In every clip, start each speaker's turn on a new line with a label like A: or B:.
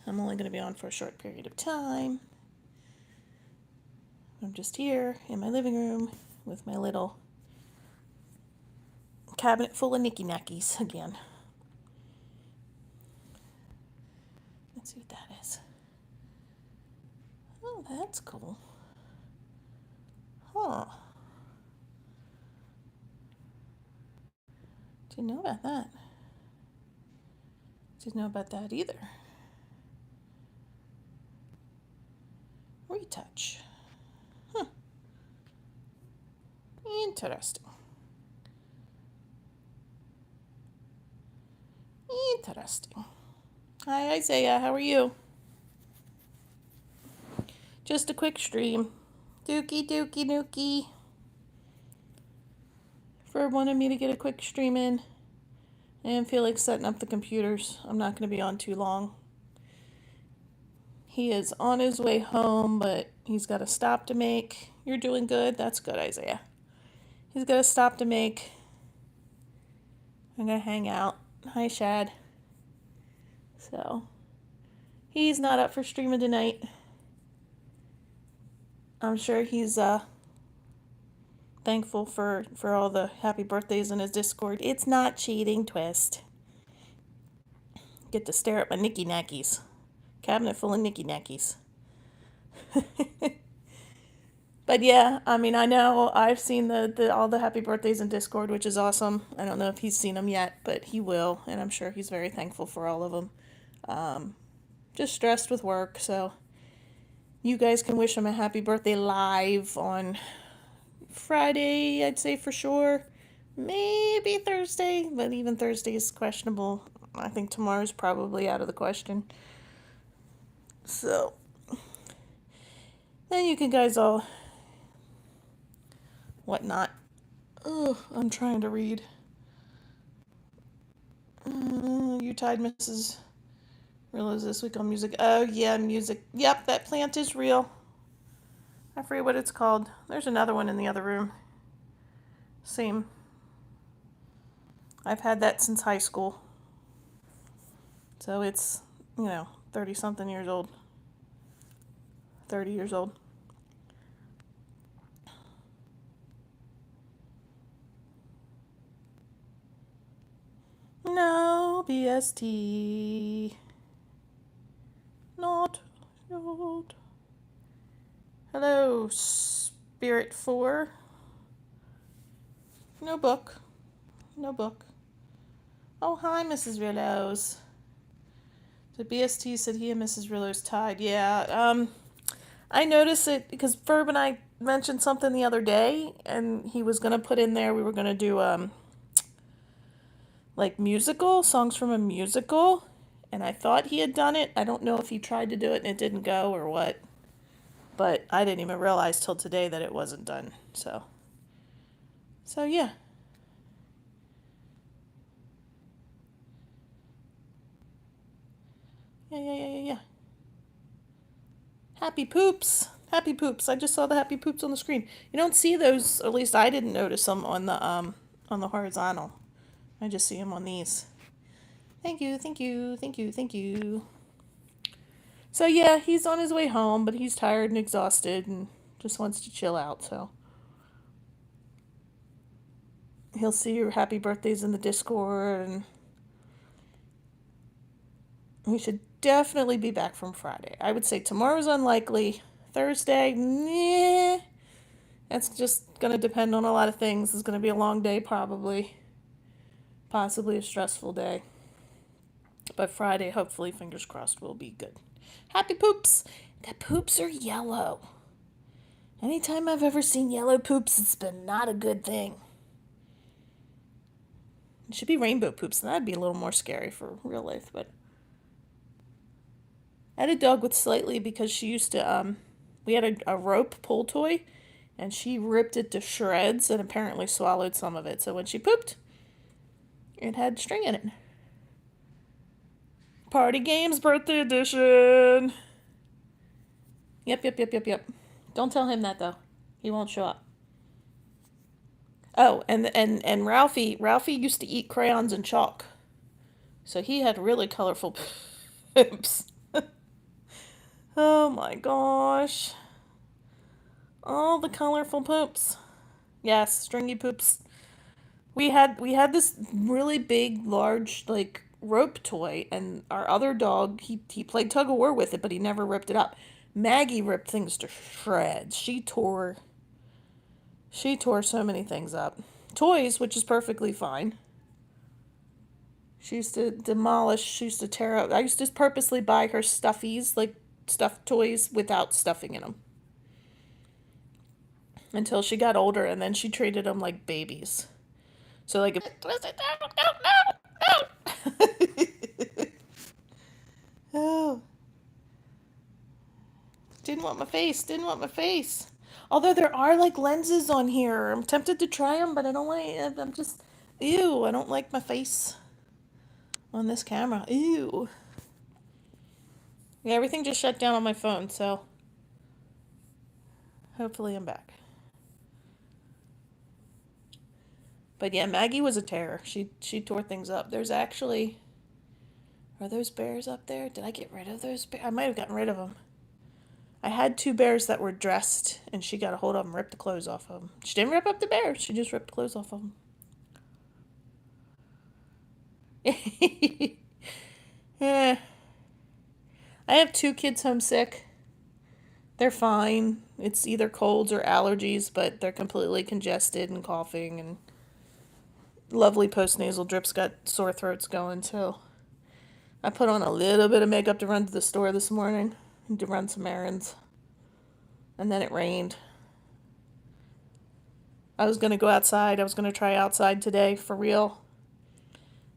A: I'm only going to be on for a short period of time. I'm just here in my living room with my little cabinet full of Nicky Nackies again. Let's see what that is. Oh, that's cool. Huh. Didn't know about that. Didn't know about that either. Retouch. Huh. Interesting. Interesting. Hi, Isaiah. How are you? Just a quick stream. Dookie, dookie, nookie. Ferb wanted me to get a quick stream in. I didn't feel like setting up the computers. I'm not going to be on too long. He is on his way home, but he's got a stop to make. You're doing good? That's good, Isaiah. He's got a stop to make. I'm going to hang out. Hi, Shad. So, he's not up for streaming tonight. I'm sure he's thankful for all the happy birthdays in his Discord. It's not cheating, Twist. Get to stare at my Nicky Nackies. Cabinet full of Nicky Nackies. But yeah, I mean, I know I've seen all the happy birthdays in Discord, which is awesome. I don't know if he's seen them yet, but he will, and I'm sure he's very thankful for all of them. Just stressed with work, so you guys can wish him a happy birthday live on Friday, I'd say for sure. Maybe Thursday, but even Thursday is questionable. I think tomorrow's probably out of the question. So, then you can guys all whatnot. Oh, I'm trying to read. You tied Mrs. Realize this week on music. Oh, yeah, music. Yep, that plant is real. I forget what it's called. There's another one in the other room. Same. I've had that since high school. So it's, 30-something years old. 30 years old. No, BST. Not. Hello, Spirit 4. No book. No book. Oh, hi, Mrs. Rillos. The BST said he and Mrs. Rillos tied. Yeah, I noticed it because Ferb and I mentioned something the other day, and he was going to put in there, we were going to do, like musical, songs from a musical, and I thought he had done it. I don't know if he tried to do it and it didn't go or what, but I didn't even realize till today that it wasn't done, so yeah. Yeah. Happy poops. Happy poops. I just saw the happy poops on the screen. You don't see those, at least I didn't notice them on the horizontal. I just see them on these. Thank you. So yeah, he's on his way home, but he's tired and exhausted and just wants to chill out, so he'll see your happy birthdays in the Discord, and we should definitely be back from Friday. I would say tomorrow's unlikely. Thursday, nah. That's just going to depend on a lot of things. It's going to be a long day, probably. Possibly a stressful day. But Friday, hopefully, fingers crossed, will be good. Happy poops! The poops are yellow. Anytime I've ever seen yellow poops, it's been not a good thing. It should be rainbow poops, and that'd be a little more scary for real life, but I had a dog with Slightly because she used to, we had a rope pull toy, and she ripped it to shreds and apparently swallowed some of it. So when she pooped, it had string in it. Party Games Birthday Edition! Yep. Don't tell him that, though. He won't show up. Oh, and Ralphie used to eat crayons and chalk. So he had really colorful poops. Oh my gosh. All the colorful poops. Yes, stringy poops. We had this really big, large, like rope toy, and our other dog he played tug of war with it, but he never ripped it up. Maggie ripped things to shreds. She tore so many things up. Toys, which is perfectly fine. She used to demolish. She used to tear up. I used to purposely buy her stuffies, like stuffed toys, without stuffing in them, until she got older, and then she treated them like babies. So like, twist it down, no, no, no. Oh, didn't want my face. Didn't want my face. Although there are like lenses on here. I'm tempted to try them, but I don't like. I'm just, ew. I don't like my face on this camera. Ew. Yeah, everything just shut down on my phone, so hopefully I'm back. But yeah, Maggie was a terror. She tore things up. There's actually, are those bears up there? Did I get rid of those bears? I might have gotten rid of them. I had two bears that were dressed, and she got a hold of them, ripped the clothes off of them. She didn't rip up the bears. She just ripped the clothes off of them. Yeah. I have two kids homesick. They're fine. It's either colds or allergies, but they're completely congested and coughing, and lovely postnasal drips got sore throats going too. I put on a little bit of makeup to run to the store this morning and to run some errands. And then it rained. I was going to go outside. I was going to try outside today for real.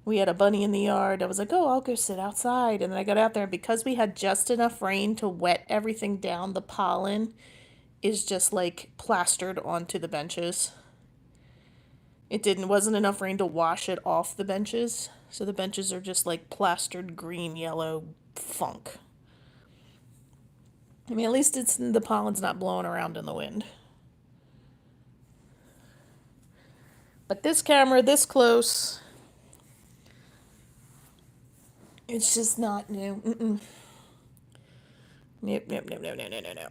A: We had a bunny in the yard. I was like, oh, I'll go sit outside. And then I got out there, and because we had just enough rain to wet everything down, the pollen is just like plastered onto the benches. Wasn't enough rain to wash it off the benches. So the benches are just like plastered green, yellow funk. I mean, at least the pollen's not blowing around in the wind. But this camera, this close, it's just not new. Mm-mm. Nope, nope, nope, no, no, no, no, no.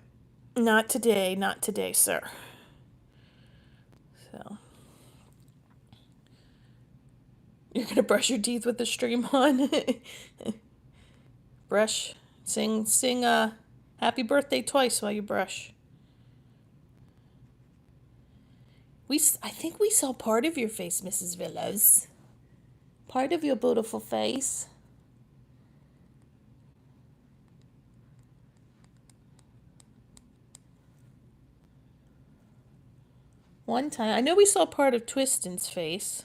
A: Not today, sir. So, you're gonna brush your teeth with the stream on? Brush. Sing, happy birthday twice while you brush. I think we saw part of your face, Mrs. Villas. Part of your beautiful face. One time, I know we saw part of Twiston's face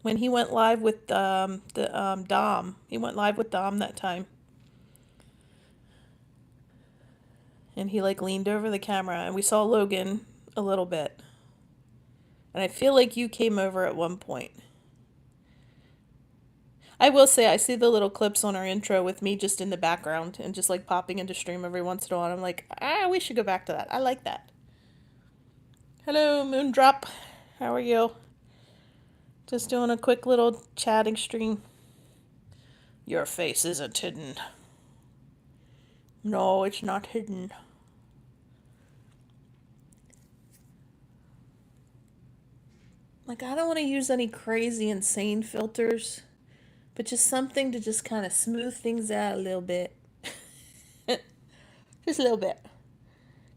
A: when he went live with the Dom. He went live with Dom that time, and he like leaned over the camera, and we saw Logan a little bit. And I feel like you came over at one point. I will say I see the little clips on our intro with me just in the background and just like popping into stream every once in a while. I'm like, we should go back to that. I like that. Hello, Moondrop. How are you? Just doing a quick little chatting stream. Your face isn't hidden. No, it's not hidden. Like, I don't want to use any crazy, insane filters, but just something to just kind of smooth things out a little bit. Just a little bit.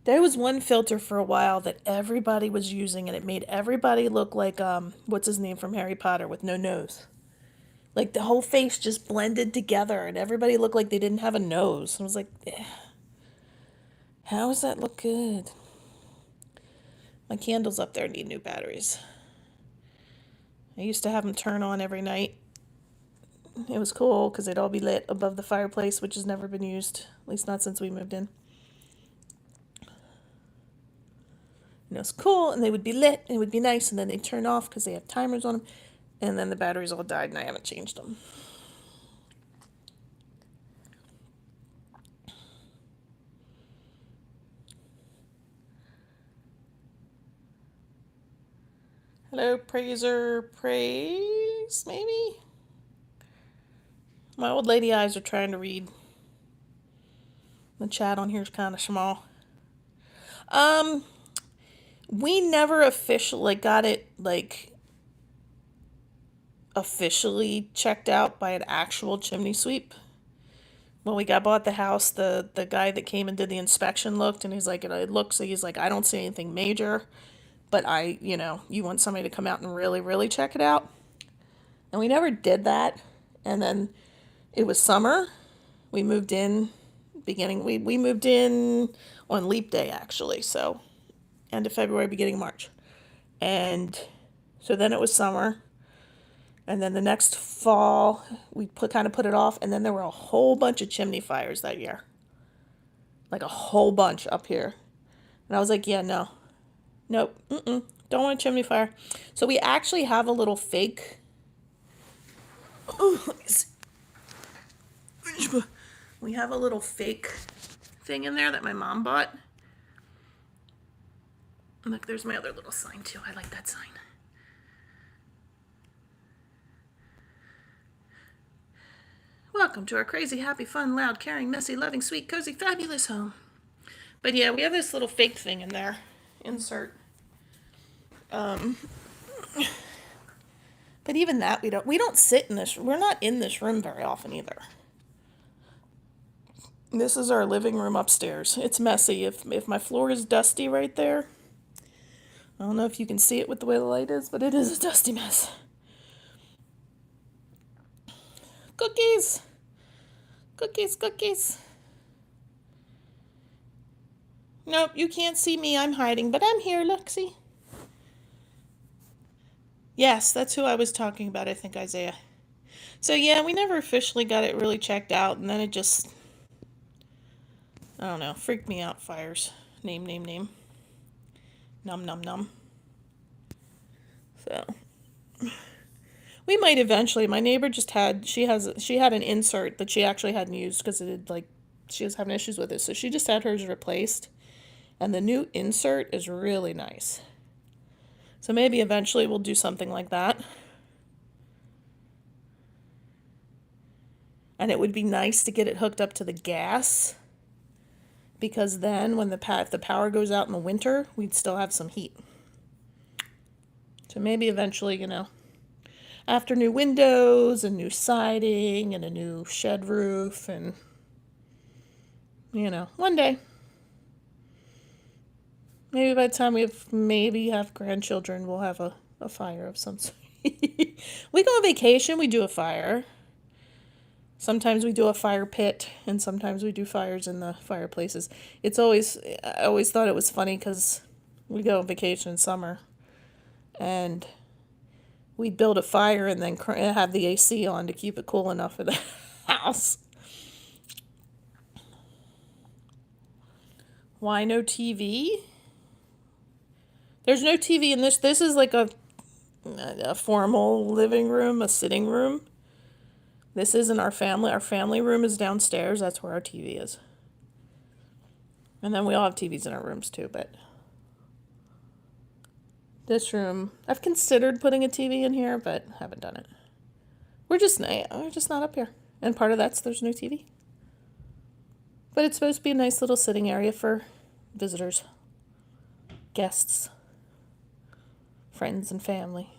A: There was one filter for a while that everybody was using, and it made everybody look like, what's his name from Harry Potter with no nose. Like, the whole face just blended together, and everybody looked like they didn't have a nose. I was like, how does that look good? My candles up there need new batteries. I used to have them turn on every night. It was cool because they'd all be lit above the fireplace, which has never been used, at least not since we moved in. And it was cool, and they would be lit, and it would be nice, and then they'd turn off because they have timers on them, and then the batteries all died, and I haven't changed them. Hello, Praiser Praise, maybe? My old lady eyes are trying to read. The chat on here is kind of small. Um, we never officially got it officially checked out by an actual chimney sweep. When we got bought the house, the guy that came and did the inspection looked, and he's like, it looks, he's like, I don't see anything major, but you want somebody to come out and really, really check it out. And we never did that. And then it was summer. We moved in we moved in on leap day actually. So end of February, beginning of March. And so then it was summer. And then the next fall, we kind of put it off. And then there were a whole bunch of chimney fires that year. Like a whole bunch up here. And I was like, yeah, no. Nope. Don't want a chimney fire. So we actually have a little fake. Oh, let me see. We have a little fake thing in there that my mom bought. Look, there's my other little sign too. I like that sign. Welcome to our crazy, happy, fun, loud, caring, messy, loving, sweet, cozy, fabulous home. But yeah, we have this little fake thing in there. Insert. But even that we don't sit in this. We're not in this room very often either. This is our living room upstairs. It's messy. If my floor is dusty right there, I don't know if you can see it with the way the light is, but it is a dusty mess. Cookies! Cookies, cookies. Nope, you can't see me. I'm hiding, but I'm here, look, see? Yes, that's who I was talking about, I think, Isaiah. So yeah, we never officially got it really checked out, and then it just, I don't know, freaked me out, fires. Name. Num. So we might eventually. My neighbor just had she had an insert that she actually hadn't used because it had she was having issues with it, so she just had hers replaced, and the new insert is really nice. So maybe eventually we'll do something like that. And it would be nice to get it hooked up to the gas, because then when if the power goes out in the winter, we'd still have some heat. So maybe eventually, after new windows and new siding and a new shed roof and, one day. Maybe by the time we have grandchildren, we'll have a fire of some sort. We go on vacation, we do a fire. Sometimes we do a fire pit, and sometimes we do fires in the fireplaces. I always thought it was funny because we go on vacation in summer, and we'd build a fire and then have the AC on to keep it cool enough for the house. Why no TV? There's no TV in this. This is like a formal living room, a sitting room. This isn't our family. Our family room is downstairs. That's where our TV is. And then we all have TVs in our rooms too, but this room, I've considered putting a TV in here, but haven't done it. We're just not up here. And part of that's there's no TV. But it's supposed to be a nice little sitting area for visitors, guests, friends, and family.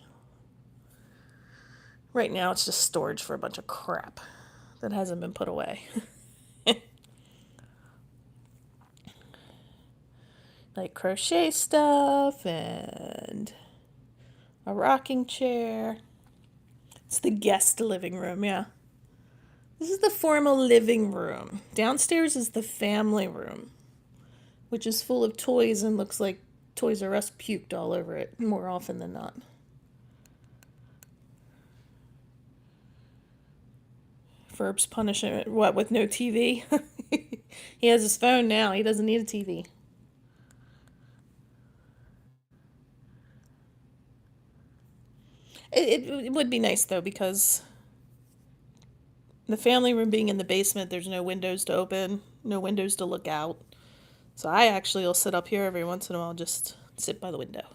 A: Right now it's just storage for a bunch of crap that hasn't been put away. Like crochet stuff and a rocking chair. It's the guest living room, yeah. This is the formal living room. Downstairs is the family room, which is full of toys and looks like Toys R Us puked all over it more often than not. Ferb's punishing it, what, with no TV? He has his phone now. He doesn't need a TV. It would be nice, though, because the family room being in the basement, there's no windows to open, no windows to look out. So I actually will sit up here every once in a while, just sit by the window.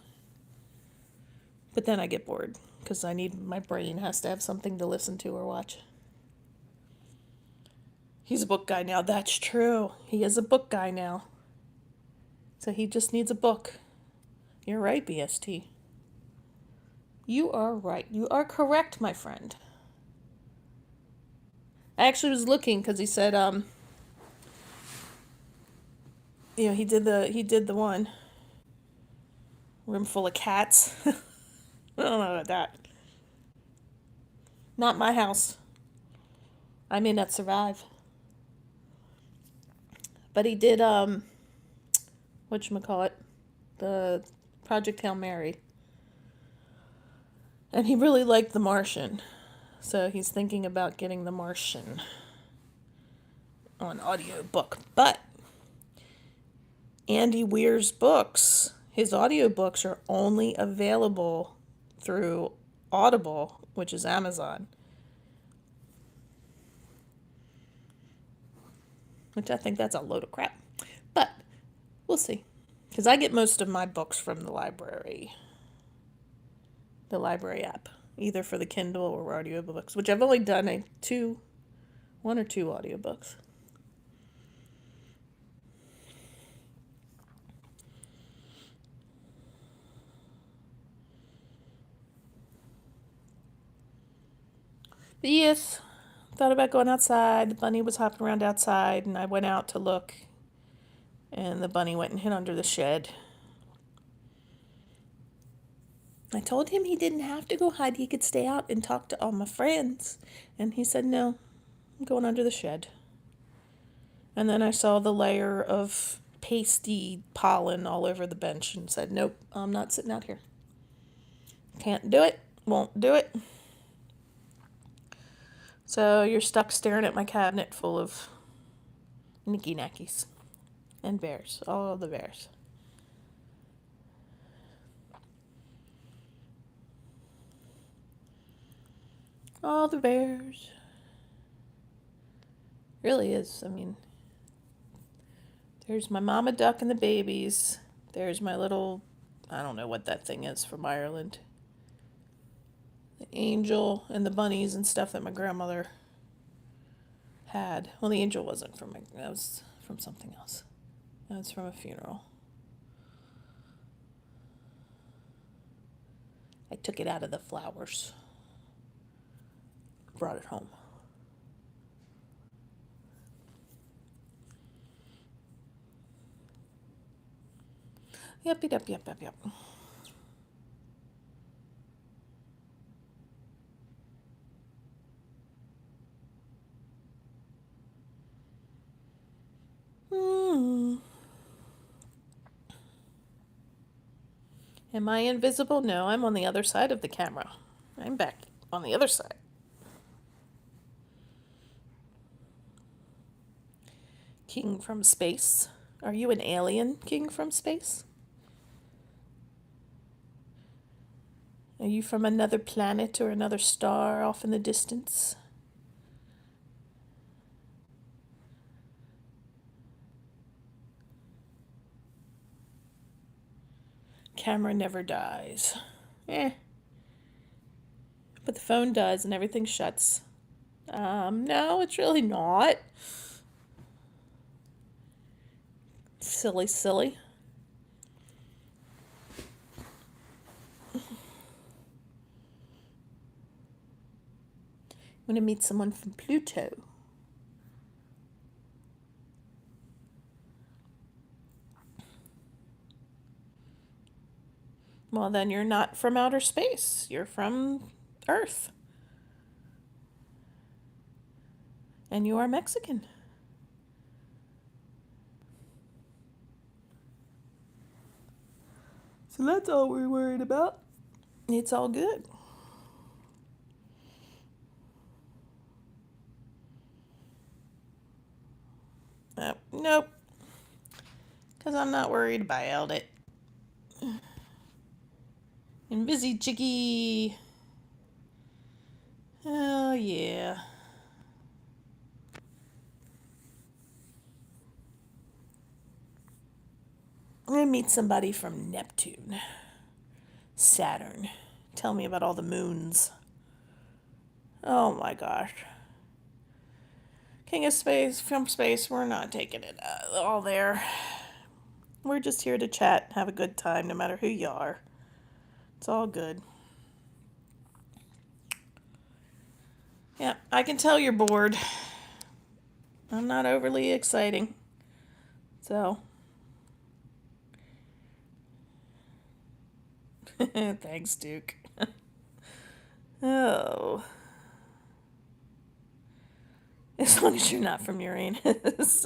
A: But then I get bored, because my brain has to have something to listen to or watch. He's a book guy now. That's true. He is a book guy now. So he just needs a book. You're right, BST. You are right. You are correct, my friend. I actually was looking because he said, he did the one room full of cats. I don't know about that. Not my house. I may not survive. But he did whatchamacallit, the Project Hail Mary. And he really liked The Martian. So he's thinking about getting The Martian on audiobook. But Andy Weir's books, his audiobooks are only available through Audible, which is Amazon. Which I think that's a load of crap. But we'll see. Because I get most of my books from the library app, either for the Kindle or audiobooks, which I've only done one or two audiobooks. But yes, thought about going outside. The bunny was hopping around outside, and I went out to look, and the bunny went and hid under the shed. I told him he didn't have to go hide. He could stay out and talk to all my friends. And he said, no, I'm going under the shed. And then I saw the layer of pasty pollen all over the bench and said, nope, I'm not sitting out here. Can't do it. Won't do it. So you're stuck staring at my cabinet full of Nicky Nackies and bears. All the bears. All the bears. Really is. I mean, there's my mama duck and the babies. There's my little, I don't know what that thing is from Ireland. The angel and the bunnies and stuff that my grandmother had. Well, the angel wasn't from that was from something else. That was from a funeral. I took it out of the flowers. Brought it home. Yep. Am I invisible? No, I'm on the other side of the camera. I'm back on the other side. King from space. Are you an alien, King from space? Are you from another planet or another star off in the distance? Camera never dies. But the phone does and everything shuts. No, it's really not. Silly. I'm going to meet someone from Pluto. Well, then you're not from outer space. You're from Earth. And you are Mexican. So that's all we're worried about. It's all good. Nope. Because I'm not worried about it. And busy Chickie. Oh, yeah. I'm going to meet somebody from Neptune. Saturn. Tell me about all the moons. Oh my gosh. King of Space, from space, we're not taking it all there. We're just here to chat, have a good time, no matter who you are. It's all good. Yeah, I can tell you're bored. I'm not overly exciting. So, thanks, Duke. Oh. As long as you're not from Uranus.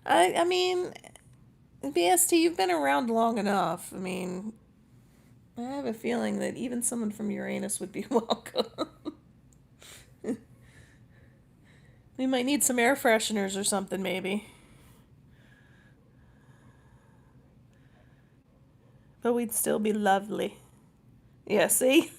A: I mean, BST, you've been around long enough. I mean, I have a feeling that even someone from Uranus would be welcome. We might need some air fresheners or something, maybe. But we'd still be lovely. Yeah, see?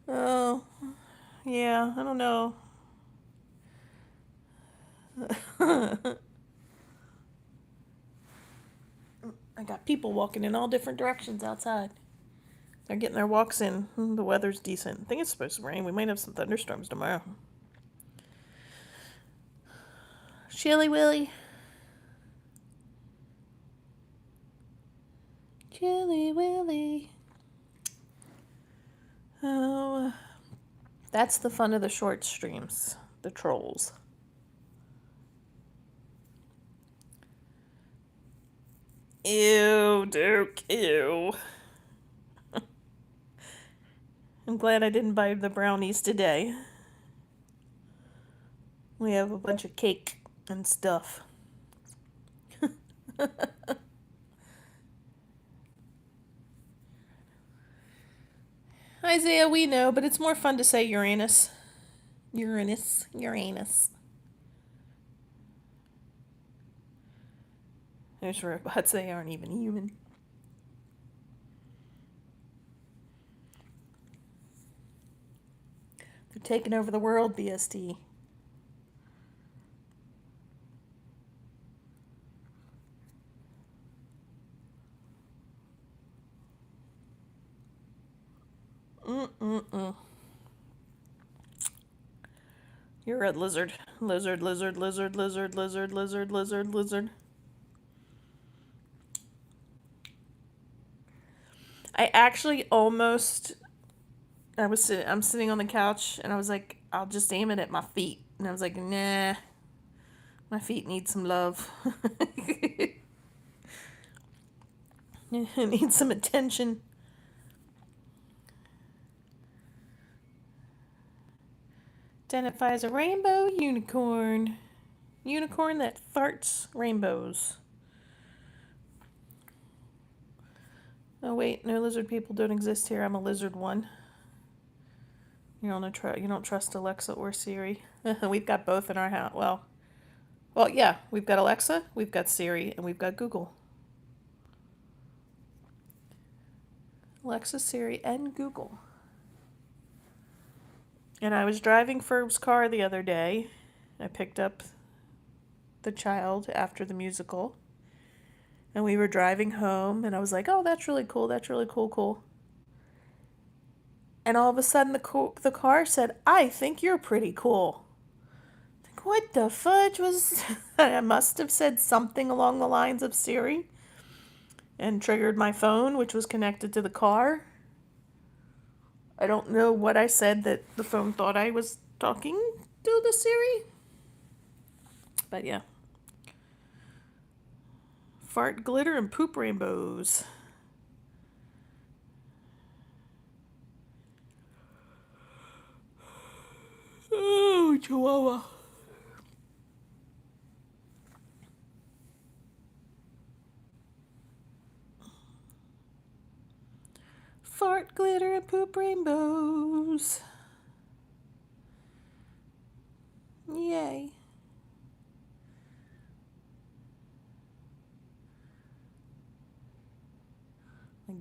A: Oh, yeah, I don't know. I got people walking in all different directions outside. They're getting their walks in. The weather's decent. I think it's supposed to rain. We might have some thunderstorms tomorrow. Chilly Willy. Chilly Willy. Oh, that's the fun of the short streams. The trolls. Ew, Duke. Ew. I'm glad I didn't buy the brownies today. We have a bunch of cake and stuff. Isaiah, we know, but it's more fun to say Uranus. Uranus. Uranus. There's robots, they aren't even human. They're taking over the world, BST. Mm-mm-mm. You're a lizard. Lizard, lizard, lizard, lizard, lizard, lizard, lizard, lizard. I actually almost... I'm sitting on the couch, and I was like, I'll just aim it at my feet. And I was like, nah. My feet need some love. Need some attention. Identifies a rainbow unicorn. Unicorn that farts rainbows. Oh wait, no lizard people don't exist here. I'm a lizard one. You don't trust Alexa or Siri. We've got both in our house. Well, yeah, we've got Alexa, we've got Siri, and we've got Google. Alexa, Siri, and Google. And I was driving Ferb's car the other day. I picked up the child after the musical. And we were driving home, and I was like, oh, that's really cool, cool. And all of a sudden, the car said, I think you're pretty cool. Like, what the fudge was... I must have said something along the lines of Siri and triggered my phone, which was connected to the car. I don't know what I said that the phone thought I was talking to the Siri. But yeah. Fart, glitter, and poop rainbows. Oh, Chihuahua. Fart, glitter, and poop rainbows. Yay.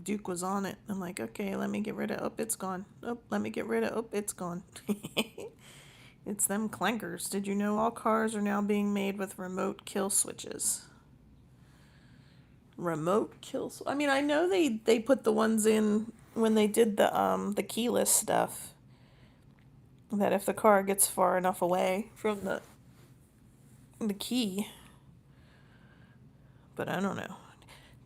A: Duke was on it. I'm like, okay, let me get rid of. Oh, it's gone. Oh, let me get rid of. Oh, it's gone. It's them clankers. Did you know all cars are now being made with remote kill switches? Remote kill. I mean, I know they put the ones in when they did the keyless stuff. That if the car gets far enough away from the key, but I don't know.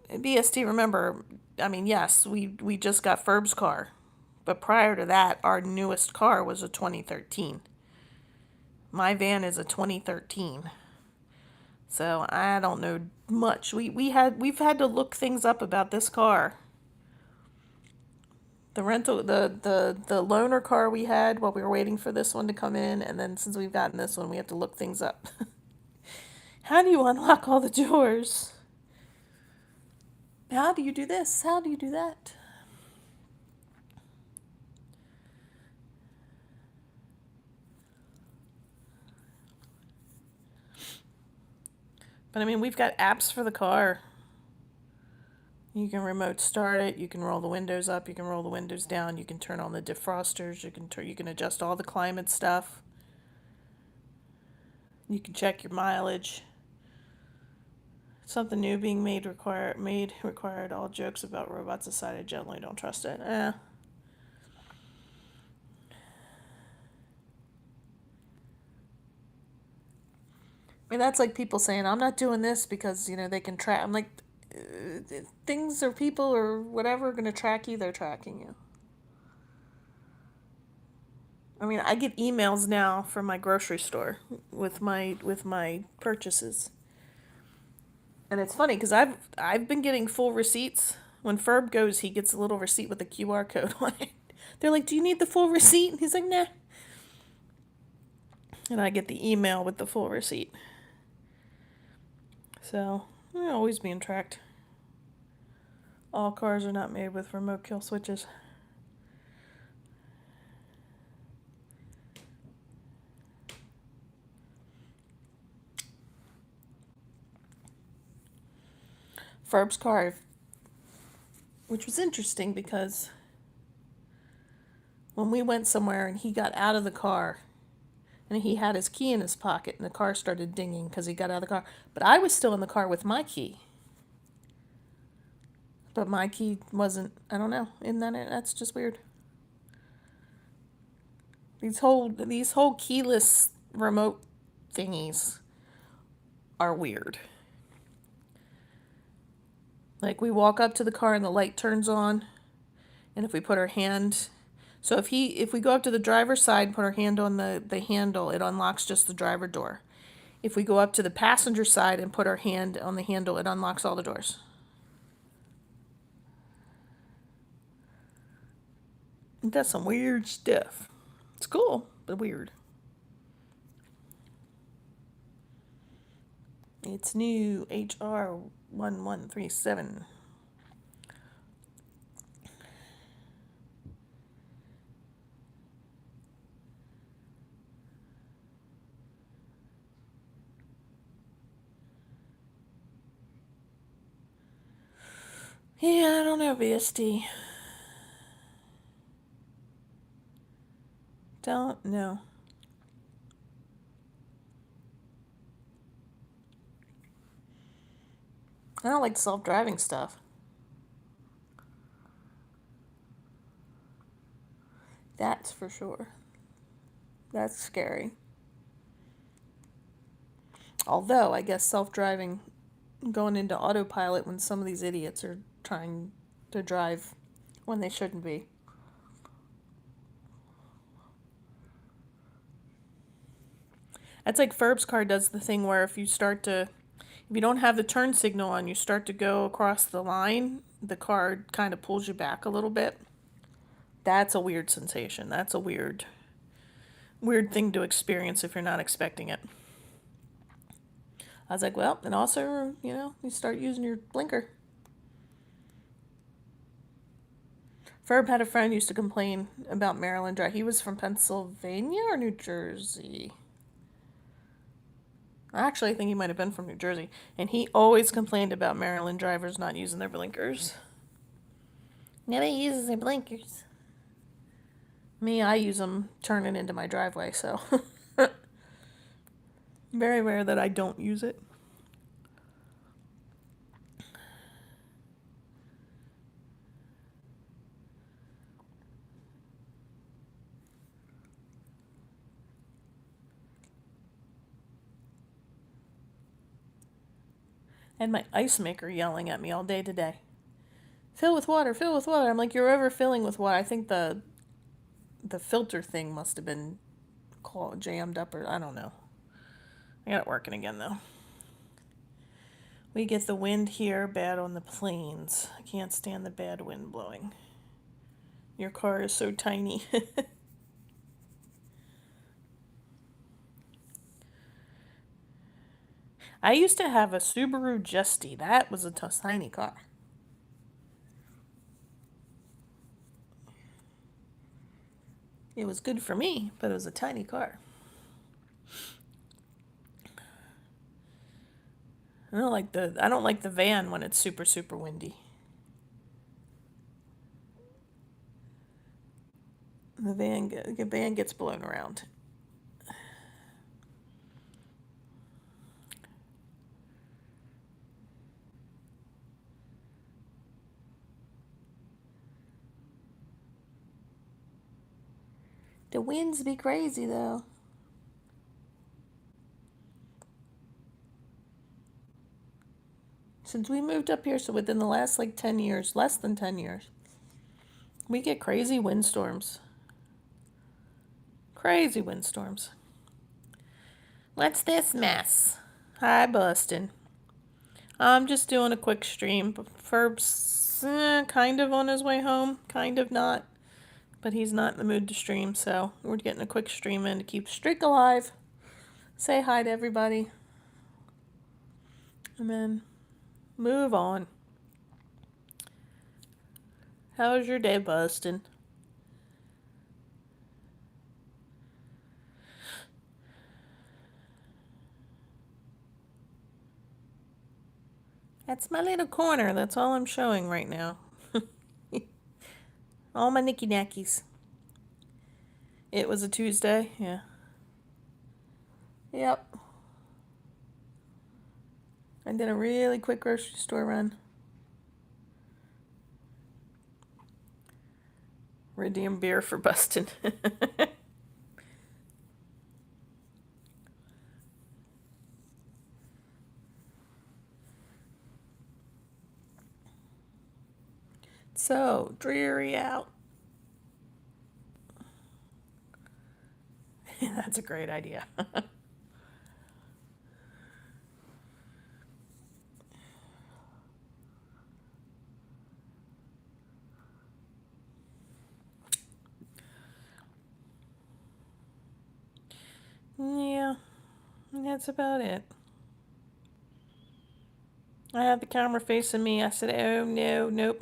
A: BST, remember, I mean, yes, we just got Ferb's car, but prior to that, our newest car was a 2013. My van is a 2013. So I don't know much. We've had to look things up about this car. The rental the loaner car we had while we were waiting for this one to come in, and then since we've gotten this one, we have to look things up. How do you unlock all the doors? How do you do this? How do you do that? But I mean, we've got apps for the car. You can remote start it. You can roll the windows up. You can roll the windows down. You can turn on the defrosters. You can adjust all the climate stuff. You can check your mileage. Something new being made required. All jokes about robots aside, I generally don't trust it. I mean, that's like people saying, I'm not doing this because, they can track. I'm like, things or people or whatever are going to track you, they're tracking you. I mean, I get emails now from my grocery store with my purchases. And it's funny because I've been getting full receipts. When Ferb goes, he gets a little receipt with a QR code on it. They're like, "Do you need the full receipt?" And he's like, "Nah." And I get the email with the full receipt. So, we're always being tracked. All cars are not made with remote kill switches. Ferb's car, which was interesting because when we went somewhere and he got out of the car and he had his key in his pocket and the car started dinging because he got out of the car. But I was still in the car with my key. But my key wasn't, I don't know, that's just weird. These whole keyless remote thingies are weird. Like we walk up to the car and the light turns on, and if we put our hand, so if we go up to the driver's side and put our hand on the handle, it unlocks just the driver door. If we go up to the passenger side and put our hand on the handle, it unlocks all the doors. That's some weird stuff. It's cool, but weird. It's new HR 1137. Yeah, I don't know, BST. Don't know. I don't like self-driving stuff. That's for sure. That's scary. Although, I guess self-driving going into autopilot when some of these idiots are trying to drive when they shouldn't be. That's like Ferb's car does the thing where if you don't have the turn signal on, you start to go across the line, the car kind of pulls you back a little bit. That's a weird sensation. That's a weird thing to experience if you're not expecting it. I was like, well, and also, you start using your blinker. Ferb had a friend who used to complain about Maryland Drive. He was from Pennsylvania or New Jersey? Actually, I think he might have been from New Jersey. And he always complained about Maryland drivers not using their blinkers. Nobody uses their blinkers. Me, I use them turning into my driveway, so very rare that I don't use it. And my ice maker yelling at me all day today. Fill with water, fill with water. I'm like, you're overfilling with water. I think the filter thing must have been jammed up, or I don't know. I got it working again though. We get the wind here, bad on the plains. I can't stand the bad wind blowing. Your car is so tiny. I used to have a Subaru Justy. That was a tiny car. It was good for me, but it was a tiny car. I don't like the van when it's super super windy. The van gets blown around. The winds be crazy though. Since we moved up here, so within the last like 10 years, less than 10 years, we get crazy windstorms. Crazy windstorms. What's this mess? Hi, Bustin'. I'm just doing a quick stream. Ferb's kind of on his way home, kind of not. But he's not in the mood to stream, so we're getting a quick stream in to keep the streak alive. Say hi to everybody. And then move on. How's your day, Bustin'? That's my little corner. That's all I'm showing right now. All my knicky knackies. It was a Tuesday, yeah. Yep. I did a really quick grocery store run. Redeem beer for Bustin'. So dreary out. That's a great idea. Yeah, that's about it. I had the camera facing me. I said, oh no, nope,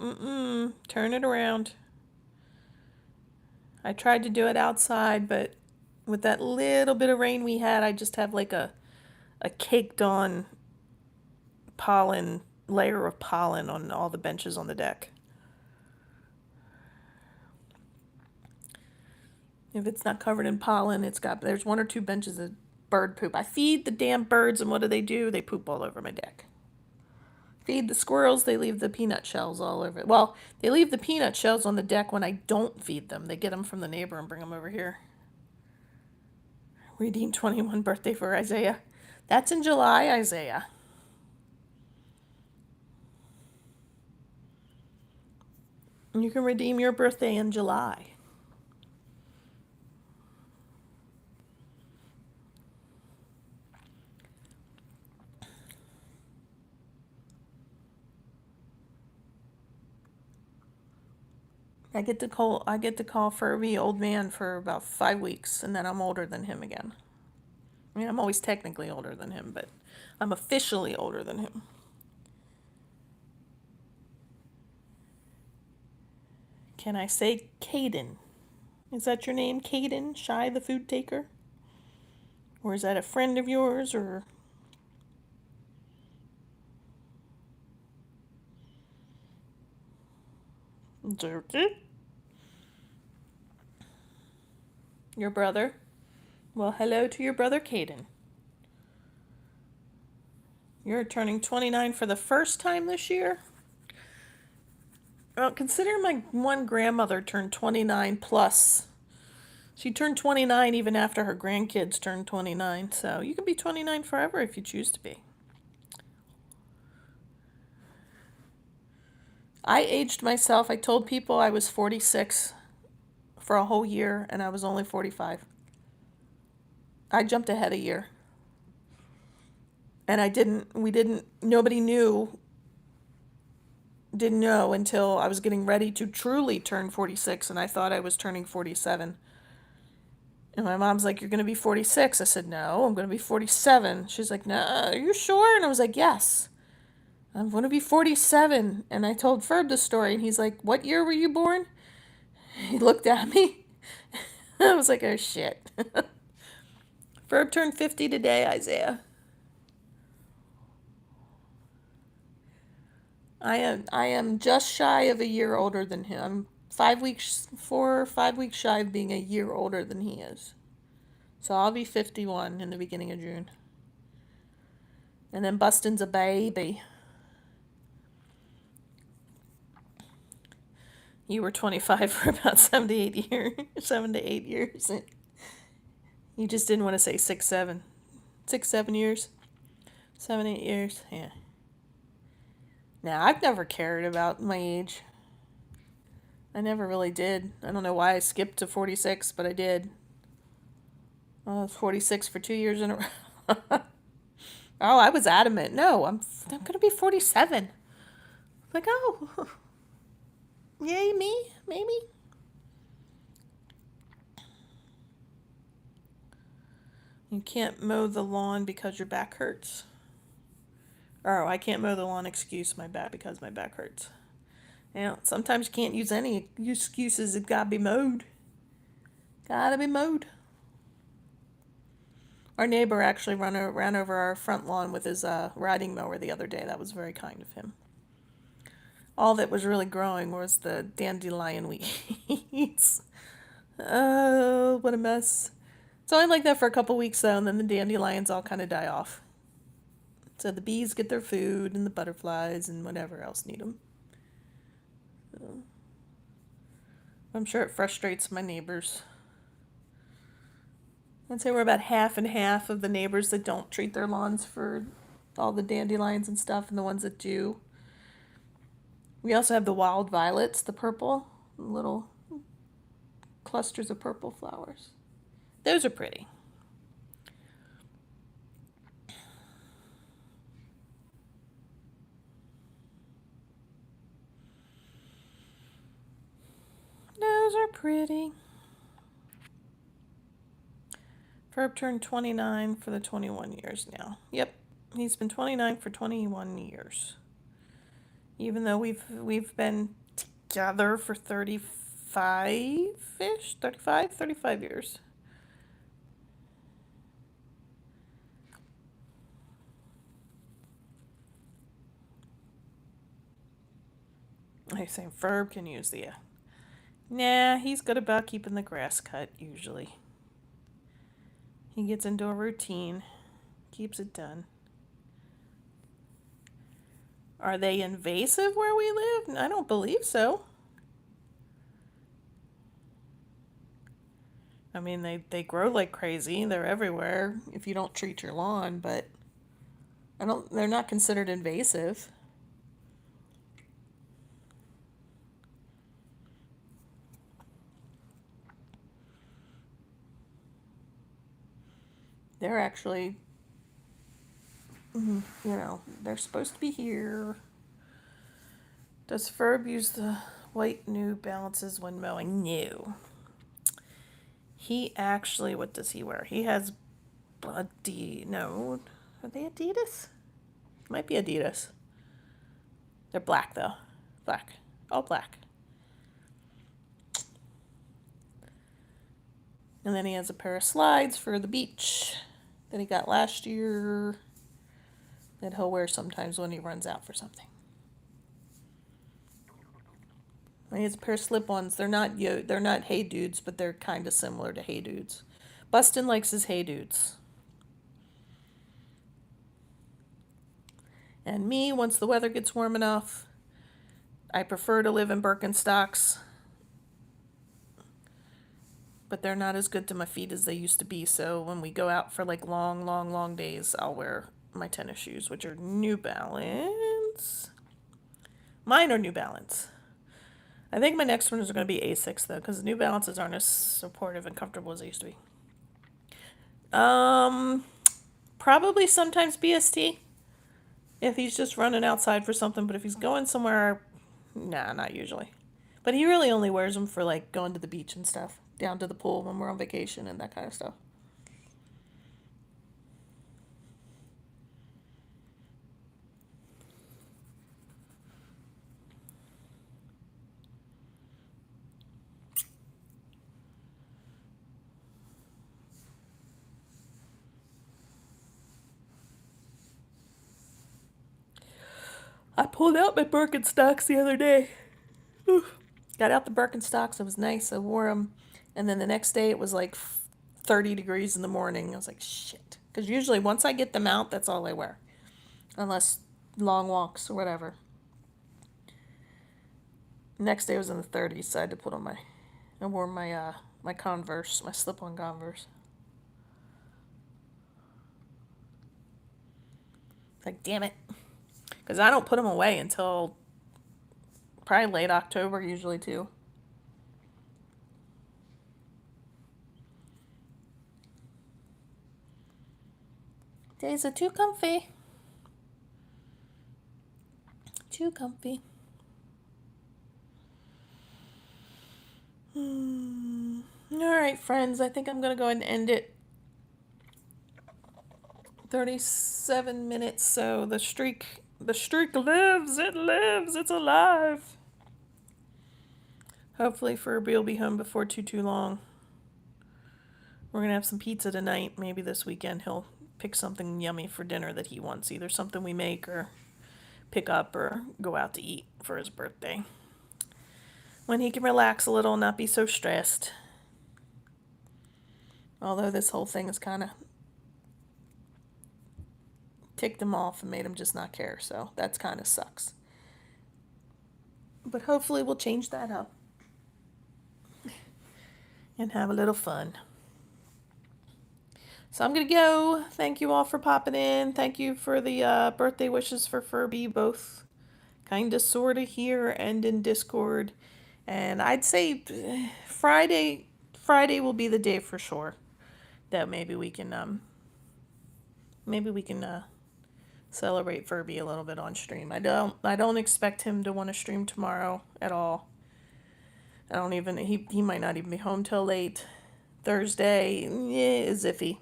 A: turn it around. I tried to do it outside, but with that little bit of rain we had, I just have like a caked on layer of pollen on all the benches on the deck. If it's not covered in pollen, there's one or two benches of bird poop. I feed the damn birds, and what do? They poop all over my deck. Feed the squirrels, they leave the peanut shells all over it. Well, they leave the peanut shells on the deck when I don't feed them. They get them from the neighbor and bring them over here. Redeem 21 birthday for Isaiah. That's in July, Isaiah. You can redeem your birthday in July. I get to call Furby old man for about 5 weeks, and then I'm older than him again. I mean, I'm always technically older than him, but I'm officially older than him. Can I say Caden? Is that your name, Caden? Shy the food taker? Or is that a friend of yours, or... Jerky? Your brother? Well, hello to your brother, Caden. You're turning 29 for the first time this year? Well, consider my one grandmother turned 29 plus. She turned 29 even after her grandkids turned 29, so you can be 29 forever if you choose to be. I aged myself. I told people I was 46 for a whole year, and I was only 45. I jumped ahead a year. And nobody didn't know until I was getting ready to truly turn 46, and I thought I was turning 47. And my mom's like, "You're going to be 46." I said, "No, I'm going to be 47." She's like, "No, are you sure?" And I was like, "Yes, I'm going to be 47." And I told Ferb the story, and he's like, "What year were you born?" He looked at me. I was like, "Oh, shit." Ferb turned 50 today, Isaiah. I am just shy of a year older than him. I'm 4 or 5 weeks shy of being a year older than he is. So I'll be 51 in the beginning of June. And then Bustin's a baby. You were 25 for about 7 to 8 years. 7 to 8 years. You just didn't want to say 6, 7. 6, 7 years. 7, 8 years. Yeah. Now, I've never cared about my age. I never really did. I don't know why I skipped to 46, but I did. I was 46 for 2 years in a row. Oh, I was adamant. No, I'm gonna be 47. Like, oh, yay me, maybe. You can't mow the lawn because your back hurts. Oh, I can't mow the lawn. Excuse my back because my back hurts. Yeah, sometimes you can't use any excuses. It gotta be mowed. Gotta be mowed. Our neighbor actually ran over our front lawn with his riding mower the other day. That was very kind of him. All that was really growing was the dandelion weeds. Oh, what a mess. It's only like that for a couple weeks though, and then the dandelions all kind of die off. So the bees get their food, and the butterflies, and whatever else need them. So, I'm sure it frustrates my neighbors. I'd say we're about half and half of the neighbors that don't treat their lawns for all the dandelions and stuff, and the ones that do. We also have the wild violets, the purple, little clusters of purple flowers. Those are pretty. Those are pretty. Ferb turned 29 for the 21 years now. Yep, he's been 29 for 21 years. Even though we've been together for 35-ish, 35 years. I say Ferb can use the. Nah, he's good about keeping the grass cut usually. He gets into a routine, keeps it done. Are they invasive where we live? I don't believe so. I mean, they grow like crazy. They're everywhere if you don't treat your lawn, but they're not considered invasive. They're actually, they're supposed to be here. Does Ferb use the white New Balances when mowing? No. He actually, what does he wear? He has no, are they Adidas? Might be Adidas. They're black though. Black. All black. And then he has a pair of slides for the beach that he got last year that he'll wear sometimes when he runs out for something. He has a pair of slip-ons. They're not Hey Dudes, but they're kind of similar to Hey Dudes. Bustin likes his Hey Dudes. And me, once the weather gets warm enough, I prefer to live in Birkenstocks, but they're not as good to my feet as they used to be. So when we go out for like long, long, long days, I'll wear my tennis shoes, which are New Balance. Mine are New Balance. I think my next ones are going to be Asics though, because New Balances aren't as supportive and comfortable as they used to be. Probably sometimes BST if he's just running outside for something, but if he's going somewhere, nah, not usually. But he really only wears them for like going to the beach and stuff, down to the pool when we're on vacation and that kind of stuff. I pulled out my Birkenstocks the other day. Got out the Birkenstocks. It was nice. I wore them. And then the next day it was like 30 degrees in the morning. I was like, shit. Because usually once I get them out, that's all I wear. Unless long walks or whatever. Next day was in the 30s, so I had to put on I wore my Converse, my slip-on Converse. Like, damn it. Because I don't put them away until probably late October, usually, too. Days are too comfy. Too comfy. Alright, friends, I think I'm going to go ahead and end it. 37 minutes, so the streak lives, it's alive. Hopefully Furby will be home before too long. We're going to have some pizza tonight. Maybe this weekend he'll pick something yummy for dinner that he wants. Either something we make or pick up or go out to eat for his birthday. When he can relax a little and not be so stressed. Although this whole thing has kind of ticked him off and made him just not care. So that's kind of sucks. But hopefully we'll change that up. And have a little fun. So I'm going to go. Thank you all for popping in. Thank you for the birthday wishes for Furby, both kind of sort of here and in Discord. And I'd say Friday will be the day for sure that maybe we can celebrate Furby a little bit on stream. I don't expect him to want to stream tomorrow at all. He might not even be home till late. Thursday is iffy.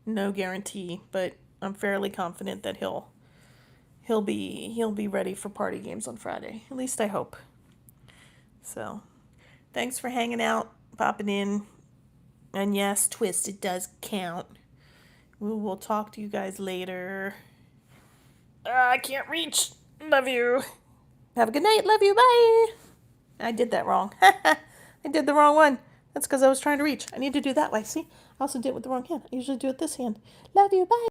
A: No guarantee, but I'm fairly confident that he'll be ready for party games on Friday. At least I hope. So, thanks for hanging out, popping in. And yes, Twist, it does count. We will talk to you guys later. I can't reach. Love you. Have a good night. Love you. Bye. I did that wrong. I did the wrong one. That's because I was trying to reach. I need to do that way. See? I also did it with the wrong hand. I usually do it this hand. Love you. Bye.